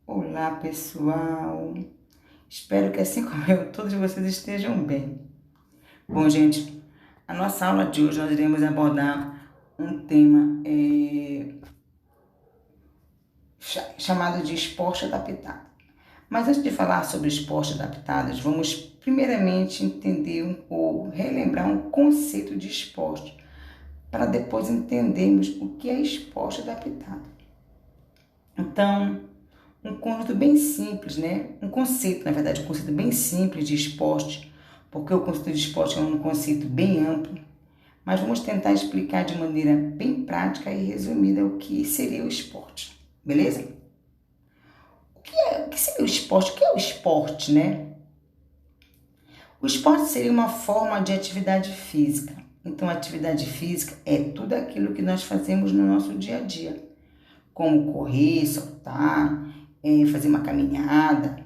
Olá, pessoal. Espero que assim como eu, todos vocês estejam bem. Bom, gente, a nossa aula de hoje nós iremos abordar um tema chamado de esporte adaptado. Mas antes de falar sobre esporte adaptados, vamos primeiramente entender ou relembrar um conceito de esporte, para depois entendermos o que é esporte adaptado. Então, um conceito bem simples, né? Um conceito bem simples de esporte, porque o conceito de esporte é um conceito bem amplo, mas vamos tentar explicar de maneira bem prática e resumida o que seria o esporte, beleza? O que seria o esporte? O que é o esporte, né? O esporte seria uma forma de atividade física. Então, atividade física é tudo aquilo que nós fazemos no nosso dia a dia, como correr, saltar, fazer uma caminhada.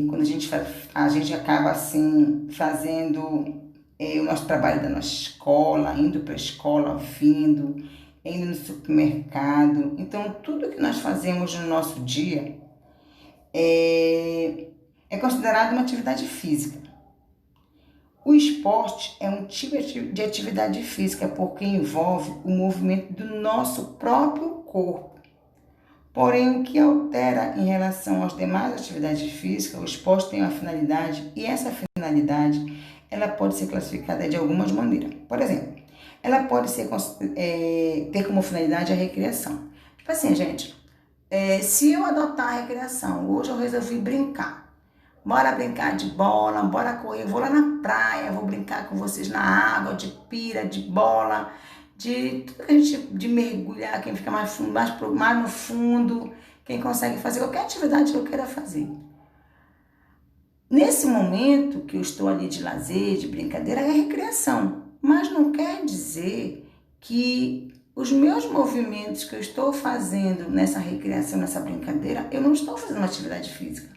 Quando a gente acaba assim fazendo o nosso trabalho da nossa escola, indo para a escola, indo no supermercado. Então, tudo que nós fazemos no nosso dia é considerado uma atividade física. O esporte é um tipo de atividade física porque envolve o movimento do nosso próprio corpo. Porém, o que altera em relação às demais atividades físicas, o esporte tem uma finalidade e essa finalidade ela pode ser classificada de algumas maneiras. Por exemplo, ela pode ter como finalidade a recreação. Tipo assim, gente, se eu adotar a recreação, hoje eu resolvi brincar. Bora brincar de bola, bora correr, vou lá na praia, vou brincar com vocês na água, de pira, de bola, de tudo que a gente, de mergulhar, quem fica mais no fundo, quem consegue fazer qualquer atividade que eu queira fazer. Nesse momento que eu estou ali de lazer, de brincadeira, é recreação, mas não quer dizer que os meus movimentos que eu estou fazendo nessa recreação, nessa brincadeira, eu não estou fazendo uma atividade física.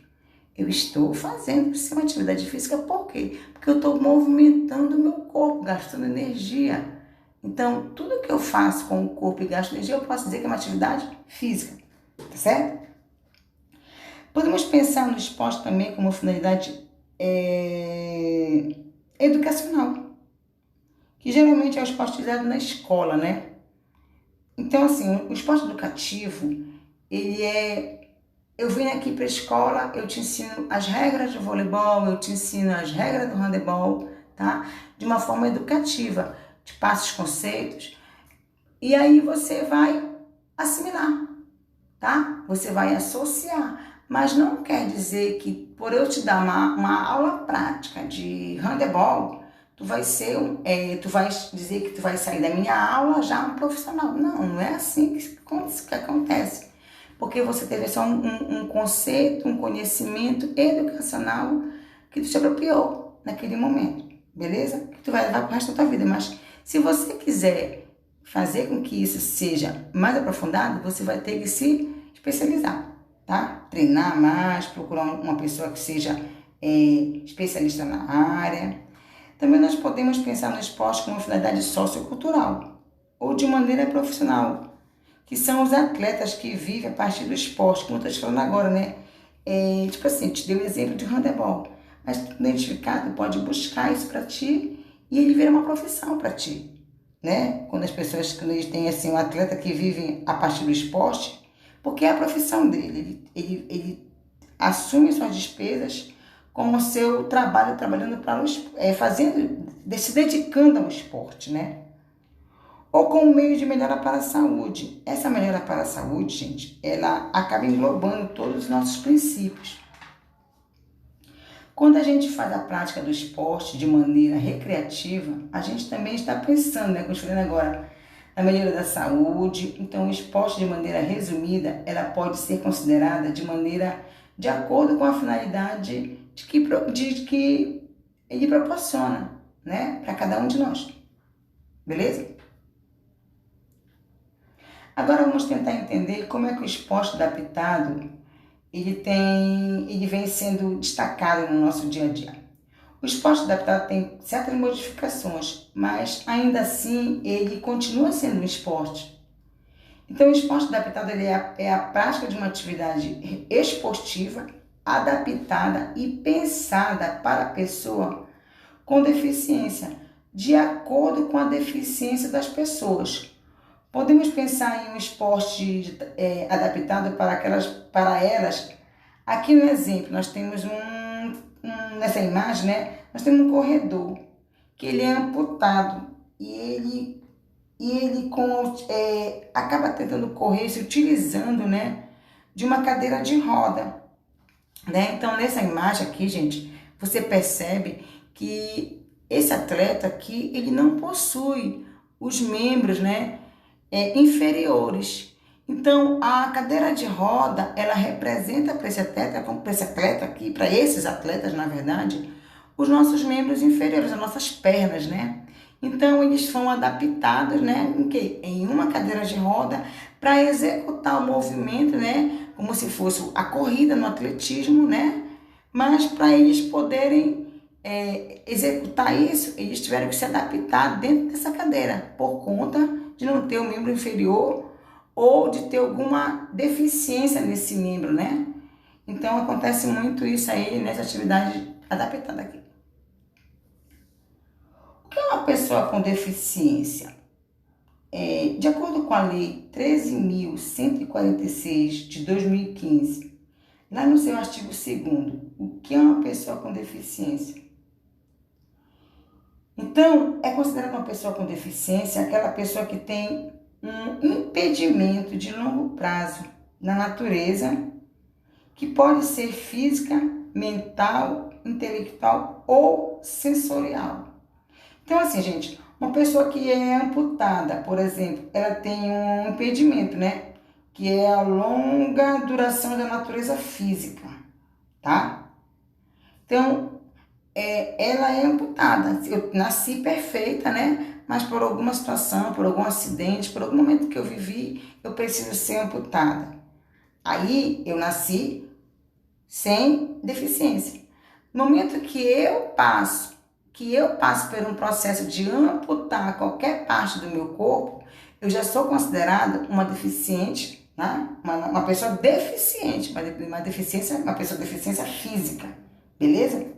Eu estou fazendo uma atividade física, por quê? Porque eu estou movimentando o meu corpo, gastando energia. Então, tudo que eu faço com o corpo e gasto energia, eu posso dizer que é uma atividade física, tá certo? Podemos pensar no esporte também como finalidade educacional, que geralmente é o esporte utilizado na escola, né? Então, assim, o esporte educativo, eu venho aqui para a escola, eu te ensino as regras do voleibol, eu te ensino as regras do handebol, tá? De uma forma educativa, te passo os conceitos e aí você vai assimilar, tá? Você vai associar, mas não quer dizer que por eu te dar uma aula prática de handebol, tu vai dizer que tu vai sair da minha aula já um profissional. Não é assim que acontece. Porque você teve só um conceito, um conhecimento educacional que tu te apropriou naquele momento, beleza? Que tu vai levar pro resto da tua vida. Mas se você quiser fazer com que isso seja mais aprofundado, você vai ter que se especializar, tá? Treinar mais, procurar uma pessoa que seja especialista na área. Também nós podemos pensar no esporte como uma finalidade sociocultural ou de maneira profissional, que são os atletas que vivem a partir do esporte, como eu estou te falando agora, né? Tipo assim, te dei o exemplo de handebol, mas tu identificado pode buscar isso para ti e ele vira uma profissão para ti, né? Quando eles têm assim, um atleta que vive a partir do esporte, porque é a profissão dele, ele assume suas despesas com o seu trabalho, trabalhando para se dedicando ao esporte, né? Ou como meio de melhora para a saúde. Essa melhora para a saúde, gente, ela acaba englobando todos os nossos princípios. Quando a gente faz a prática do esporte de maneira recreativa, a gente também está pensando, né, como eu estou falando agora, na melhora da saúde. Então, o esporte de maneira resumida, ela pode ser considerada de acordo com a finalidade de que ele proporciona, né, para cada um de nós. Beleza? Agora vamos tentar entender como é que o esporte adaptado ele vem sendo destacado no nosso dia a dia. O esporte adaptado tem certas modificações, mas ainda assim ele continua sendo um esporte. Então, o esporte adaptado ele é a prática de uma atividade esportiva adaptada e pensada para a pessoa com deficiência, de acordo com a deficiência das pessoas. Podemos pensar em um esporte adaptado para elas. Aqui no exemplo, nós temos nessa imagem, né? Nós temos um corredor que ele é amputado e ele acaba tentando correr se utilizando, né, de uma cadeira de roda, né? Então, nessa imagem aqui, gente, você percebe que esse atleta aqui, ele não possui os membros, né, inferiores. Então, a cadeira de roda, ela representa para esse atleta aqui, para esses atletas, na verdade, os nossos membros inferiores, as nossas pernas, né? Então, eles são adaptados, né, em quê? Em uma cadeira de roda para executar o movimento, né, como se fosse a corrida no atletismo, né? Mas para eles poderem executar isso, eles tiveram que se adaptar dentro dessa cadeira, por conta de não ter o membro inferior ou de ter alguma deficiência nesse membro, né? Então, acontece muito isso aí nessa atividade adaptada aqui. O que é uma pessoa com deficiência? De acordo com a Lei 13.146 de 2015, lá no seu artigo 2º, o que é uma pessoa com deficiência? Então, é considerada uma pessoa com deficiência aquela pessoa que tem um impedimento de longo prazo na natureza, que pode ser física, mental, intelectual ou sensorial. Então, assim, gente, uma pessoa que é amputada, por exemplo, ela tem um impedimento, né? Que é a longa duração da natureza física, tá? Então, ela é amputada. Eu nasci perfeita, né? Mas por alguma situação, por algum acidente, por algum momento que eu vivi, eu preciso ser amputada. Aí, eu nasci sem deficiência. No momento que eu passo por um processo de amputar qualquer parte do meu corpo, eu já sou considerada uma deficiente, né? Uma pessoa deficiente, uma pessoa de deficiência física, beleza?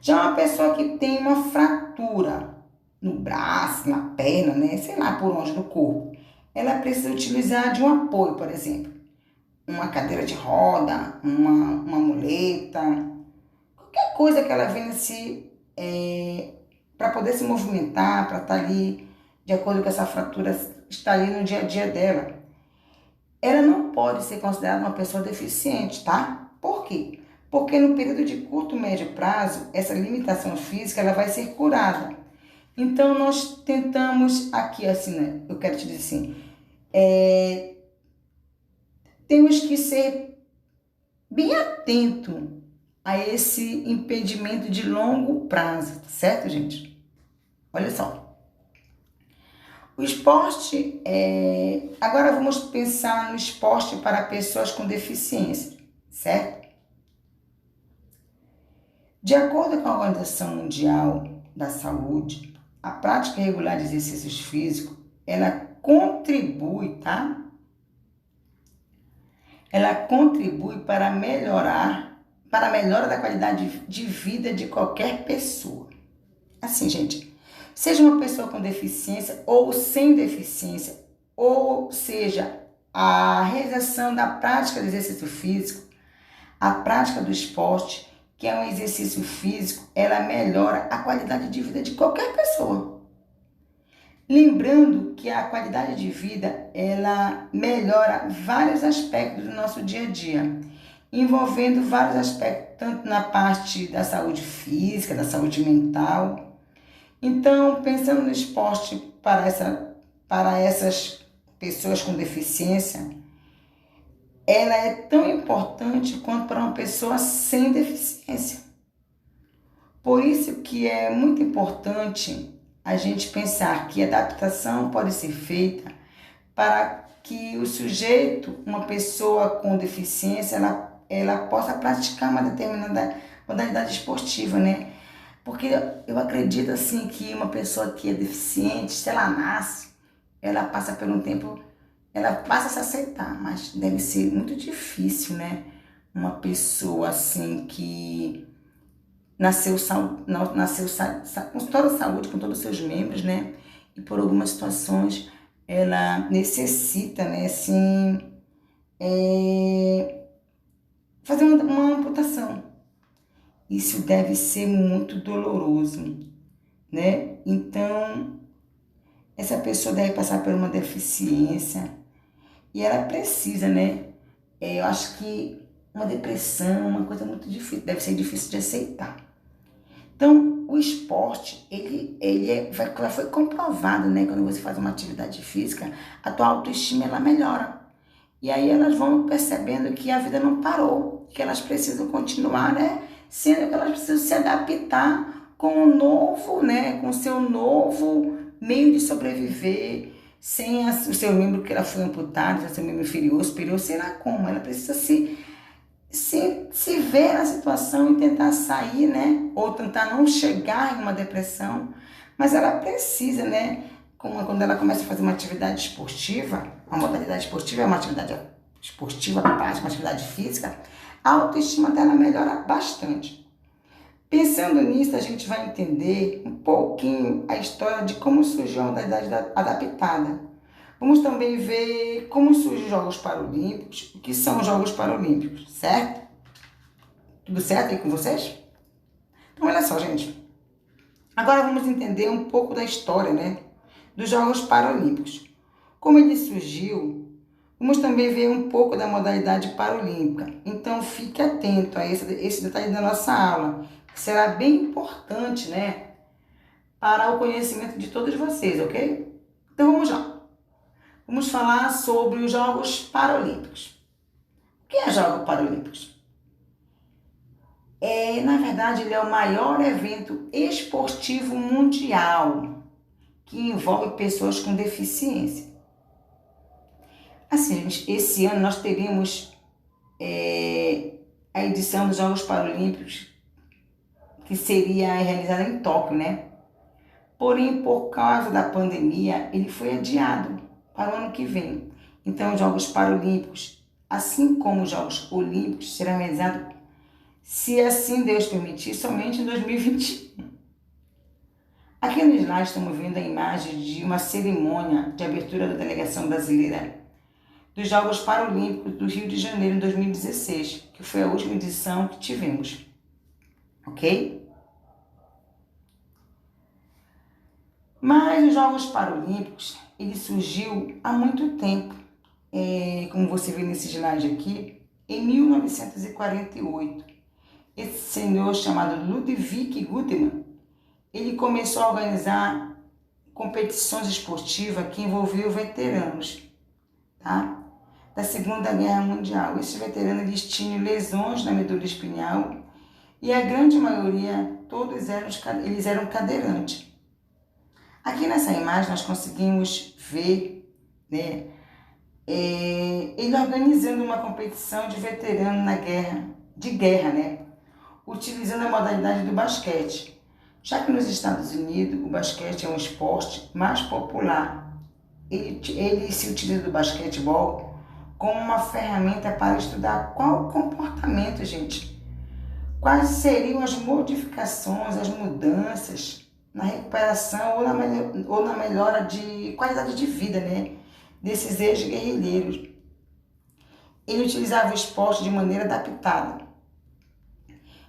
Já uma pessoa que tem uma fratura no braço, na perna, né? Sei lá por onde do corpo, ela precisa utilizar de um apoio, por exemplo, uma cadeira de roda, uma muleta, qualquer coisa que ela venha para poder se movimentar, para estar ali de acordo com essa fratura, estar ali no dia a dia dela. Ela não pode ser considerada uma pessoa deficiente, tá? Por quê? Porque no período de curto e médio prazo, essa limitação física ela vai ser curada. Então, nós tentamos aqui, assim, né? Eu quero te dizer assim, temos que ser bem atento a esse impedimento de longo prazo, certo, gente? Olha só. O esporte, agora vamos pensar no esporte para pessoas com deficiência, certo? De acordo com a Organização Mundial da Saúde, a prática regular de exercícios físicos, ela contribui, tá? Ela contribui para a melhora da qualidade de vida de qualquer pessoa. Assim, gente, seja uma pessoa com deficiência ou sem deficiência, ou seja, a realização da prática do exercício físico, a prática do esporte, que é um exercício físico, ela melhora a qualidade de vida de qualquer pessoa. Lembrando que a qualidade de vida, ela melhora vários aspectos do nosso dia a dia, envolvendo vários aspectos, tanto na parte da saúde física, da saúde mental. Então, pensando no esporte para essas pessoas com deficiência, ela é tão importante quanto para uma pessoa sem deficiência. Por isso que é muito importante a gente pensar que a adaptação pode ser feita para que o sujeito, uma pessoa com deficiência, ela possa praticar uma determinada modalidade esportiva, né? Porque eu acredito assim que uma pessoa que é deficiente, se ela nasce, ela passa por um tempo, ela passa a se aceitar, mas deve ser muito difícil, né? Uma pessoa assim que nasceu, com toda a saúde, com todos os seus membros, né? E por algumas situações ela necessita, né, assim, fazer uma amputação. Isso deve ser muito doloroso, né? Então, essa pessoa deve passar por uma deficiência e ela precisa, né? Eu acho que uma depressão, uma coisa muito difícil, deve ser difícil de aceitar. Então, o esporte, já foi comprovado, né? Quando você faz uma atividade física, a tua autoestima, ela melhora. E aí elas vão percebendo que a vida não parou, que elas precisam continuar, né? Sendo que elas precisam se adaptar com o novo, né? Com o seu novo meio de sobreviver, sem o seu membro que ela foi amputada, seu membro inferior, superior, sei lá como. Ela precisa se ver na situação e tentar sair, né? Ou tentar não chegar em uma depressão. Mas ela precisa, né? Quando ela começa a fazer uma atividade esportiva, uma modalidade esportiva é uma atividade esportiva prática, uma atividade física, a autoestima dela melhora bastante. Pensando nisso, a gente vai entender um pouquinho a história de como surgiu a modalidade adaptada. Vamos também ver como surgem os Jogos Paralímpicos, o que são os Jogos Paralímpicos, certo? Tudo certo aí com vocês? Então, olha só, gente. Agora vamos entender um pouco da história, né, dos Jogos Paralímpicos. Como ele surgiu, vamos também ver um pouco da modalidade paralímpica. Então, fique atento a esse detalhe da nossa aula, que será bem importante, né, para o conhecimento de todos vocês, ok? Então, vamos lá. Vamos falar sobre os Jogos Paralímpicos. O que é Jogos Paralímpicos? Na verdade, ele é o maior evento esportivo mundial que envolve pessoas com deficiência. Assim, gente, esse ano nós teríamos a edição dos Jogos Paralímpicos, que seria realizada em Tóquio, né? Porém, por causa da pandemia, ele foi adiado para o ano que vem. Então, os Jogos Paralímpicos, assim como os Jogos Olímpicos, serão realizados, se assim Deus permitir, somente em 2021. Aqui no slide estamos vendo a imagem de uma cerimônia de abertura da delegação brasileira dos Jogos Paralímpicos do Rio de Janeiro em 2016, que foi a última edição que tivemos, ok? Mas os Jogos Paralímpicos, ele surgiu há muito tempo, como você vê nesse slide aqui, em 1948. Esse senhor chamado Ludwig Guttmann, ele começou a organizar competições esportivas que envolviam veteranos, tá? Da Segunda Guerra Mundial. Esses veteranos eles tinham lesões na medula espinhal e a grande maioria, todos eles eram cadeirantes. Aqui nessa imagem nós conseguimos ver, né, ele organizando uma competição de veterano de guerra, né, utilizando a modalidade do basquete. Já que nos Estados Unidos o basquete é um esporte mais popular, ele se utiliza do basquetebol como uma ferramenta para estudar qual o comportamento, gente. Quais seriam as modificações, as mudanças na recuperação ou na melhora de qualidade de vida, né, desses ex-guerrilheiros. Ele utilizava o esporte de maneira adaptada.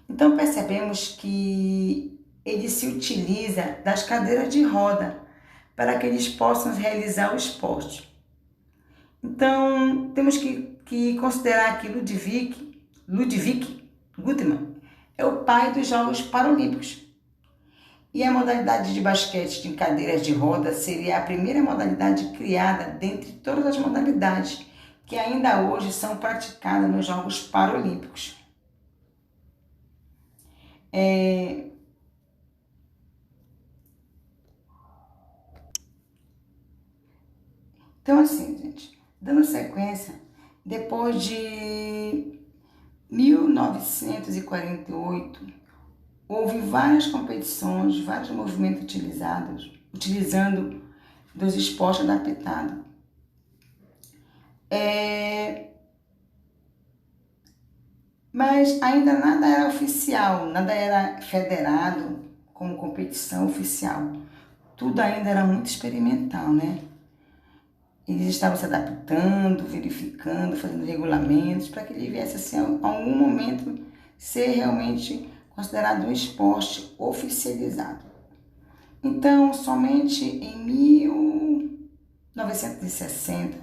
Então percebemos que ele se utiliza das cadeiras de roda para que eles possam realizar o esporte. Então temos que considerar que Ludwig Guttmann é o pai dos Jogos Paralímpicos. E a modalidade de basquete de cadeiras de roda seria a primeira modalidade criada dentre todas as modalidades que ainda hoje são praticadas nos Jogos Paralímpicos. Então, assim, gente, dando sequência, depois de 1948, houve várias competições, vários movimentos utilizando dos esportes adaptados. Mas ainda nada era oficial, nada era federado como competição oficial. Tudo ainda era muito experimental, né? Eles estavam se adaptando, verificando, fazendo regulamentos para que ele viesse, assim, a algum momento, ser realmente considerado um esporte oficializado. Então, somente em 1960,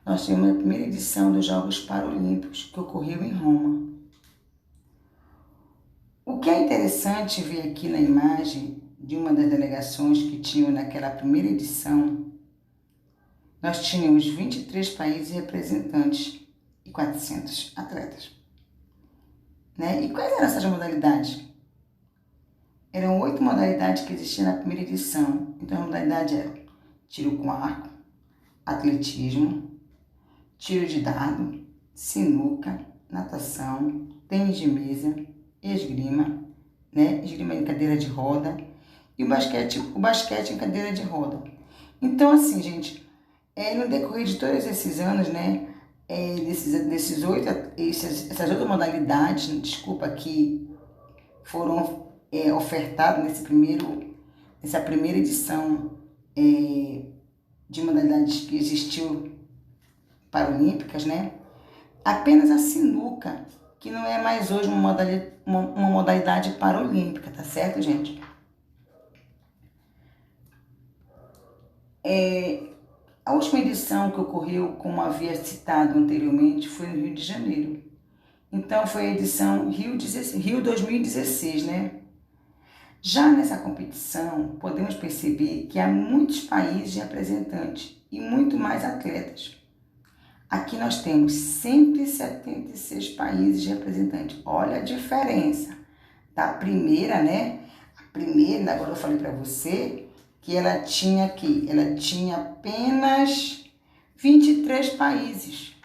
nós tivemos a primeira edição dos Jogos Paralímpicos, que ocorreu em Roma. O que é interessante ver aqui na imagem de uma das delegações que tinham naquela primeira edição, nós tínhamos 23 países representantes e 400 atletas. Né? E quais eram essas modalidades? Eram 8 modalidades que existiam na primeira edição. Então, a modalidade era tiro com arco, atletismo, tiro de dardo, sinuca, natação, tênis de mesa, esgrima, né? Esgrima em cadeira de roda e o basquete em cadeira de roda. Então, assim, gente, no decorrer de todos esses anos, né, essas 8 modalidades, que foram ofertadas nessa primeira edição de modalidades que existiu paralímpicas, né, apenas a sinuca, que não é mais hoje uma modalidade paralímpica, tá certo, gente? A última edição que ocorreu, como havia citado anteriormente, foi no Rio de Janeiro. Então, foi a edição Rio 2016, né? Já nessa competição, podemos perceber que há muitos países representantes e muito mais atletas. Aqui nós temos 176 países representantes. Olha a diferença da primeira, né? A primeira, agora eu falei para você, que ela tinha apenas 23 países.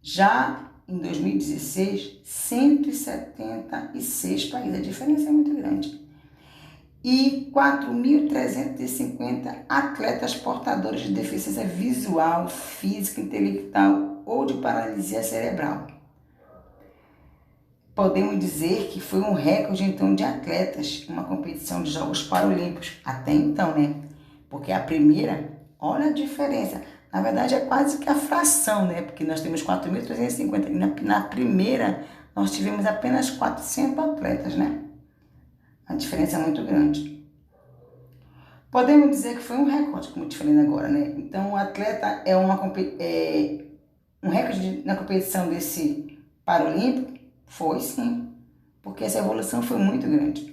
Já em 2016, 176 países. A diferença é muito grande. E 4.350 atletas portadores de deficiência visual, física, intelectual ou de paralisia cerebral. Podemos dizer que foi um recorde, então, de atletas, uma competição de Jogos Paralímpicos, até então, né? Porque a primeira, olha a diferença, na verdade é quase que a fração, né? Porque nós temos 4.350, e na primeira nós tivemos apenas 400 atletas, né? A diferença é muito grande. Podemos dizer que foi um recorde, como eu te falei agora, né? Então, o atleta um recorde na competição desse Paralímpico. Foi sim, porque essa evolução foi muito grande.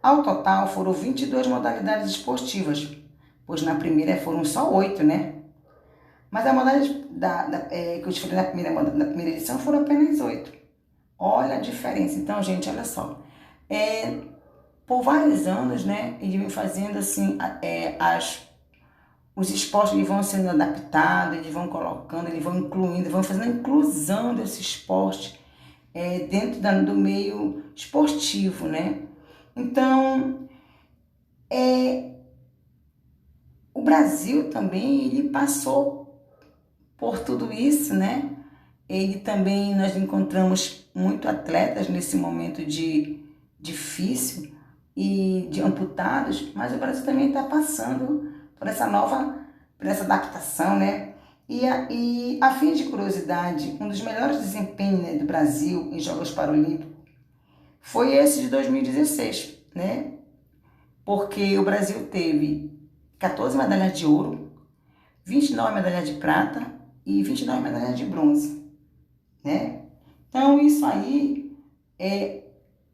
Ao total foram 22 modalidades esportivas, pois na primeira foram só 8, né? Mas a modalidade que eu te falei na primeira edição foram apenas 8. Olha a diferença. Então, gente, olha só. Por vários anos, né, eles vêm fazendo assim, os esportes eles vão sendo adaptados, eles vão colocando, eles vão incluindo, vão fazendo a inclusão desse esporte dentro do meio esportivo, né? Então, o Brasil também, ele passou por tudo isso, né? Nós encontramos muito atletas nesse momento difícil e de amputados, mas o Brasil também está passando por essa adaptação, né? E a fim de curiosidade, um dos melhores desempenhos, né, do Brasil em Jogos Paralímpicos foi esse de 2016, né? Porque o Brasil teve 14 medalhas de ouro, 29 medalhas de prata e 29 medalhas de bronze, né? Então, isso aí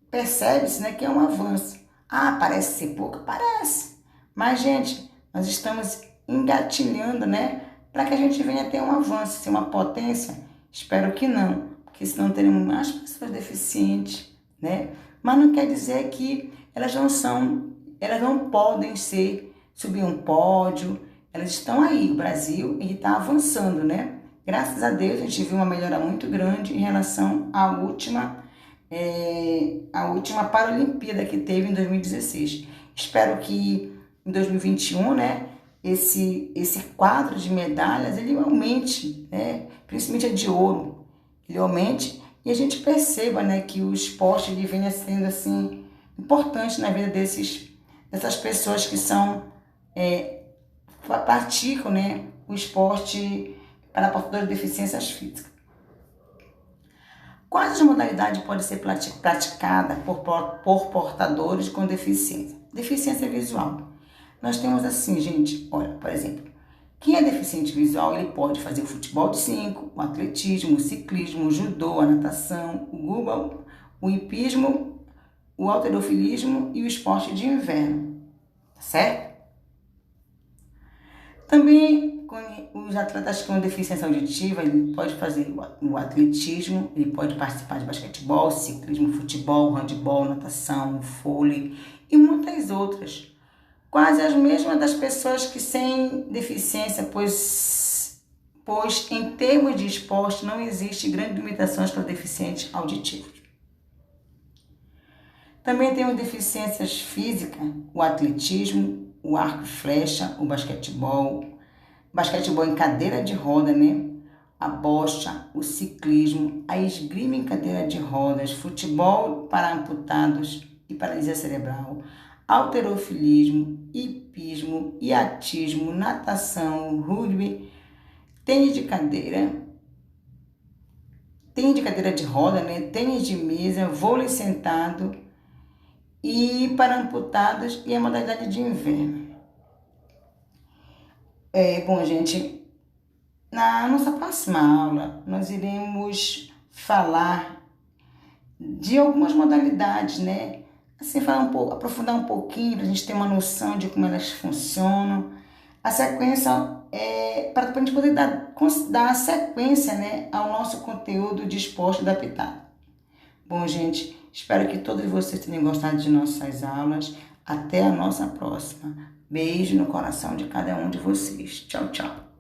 percebe-se, né, que é um avanço. Ah, parece ser pouco? Parece. Mas, gente, nós estamos engatilhando, né, para que a gente venha ter um avanço, ser uma potência. Espero que não, porque senão teremos mais pessoas deficientes, né? Mas não quer dizer que elas não podem subir um pódio. Elas estão aí, o Brasil está avançando, né? Graças a Deus a gente viu uma melhora muito grande em relação à última Paralimpíada que teve em 2016. Espero que em 2021, né, esse quadro de medalhas, ele aumente, né? Principalmente a de ouro, ele aumente e a gente perceba, né, que o esporte ele venha sendo assim importante na vida dessas pessoas que são praticam, né, o esporte para portadores de deficiências físicas. Quais as modalidades podem ser praticadas por portadores com deficiência? Deficiência visual. Nós temos assim, gente, olha, por exemplo, quem é deficiente visual, ele pode fazer o futebol de 5, o atletismo, o ciclismo, o judô, a natação, o gumball, o hipismo, o halterofilismo e o esporte de inverno, tá certo? Também, os atletas com deficiência auditiva, ele pode fazer o atletismo, ele pode participar de basquetebol, ciclismo, futebol, handebol, natação, vôlei e muitas outras. Quase as mesmas das pessoas que sem deficiência, pois em termos de esporte não existe grandes limitações para deficientes auditivos. Também temos deficiências físicas, o atletismo, o arco e flecha, o basquetebol em cadeira de roda, né? A bocha, o ciclismo, a esgrima em cadeira de rodas, futebol para amputados e paralisia cerebral, halterofilismo, hipismo, iatismo, natação, rugby, tênis de cadeira de roda, né? Tênis de mesa, vôlei sentado e para amputados e a modalidade de inverno. Bom, gente, na nossa próxima aula nós iremos falar de algumas modalidades, né? Assim, aprofundar um pouquinho para a gente ter uma noção de como elas funcionam. A sequência para a gente poder dar sequência, né, ao nosso conteúdo de esporte adaptado. Bom, gente, espero que todos vocês tenham gostado de nossas aulas. Até a nossa próxima. Beijo no coração de cada um de vocês. Tchau, tchau.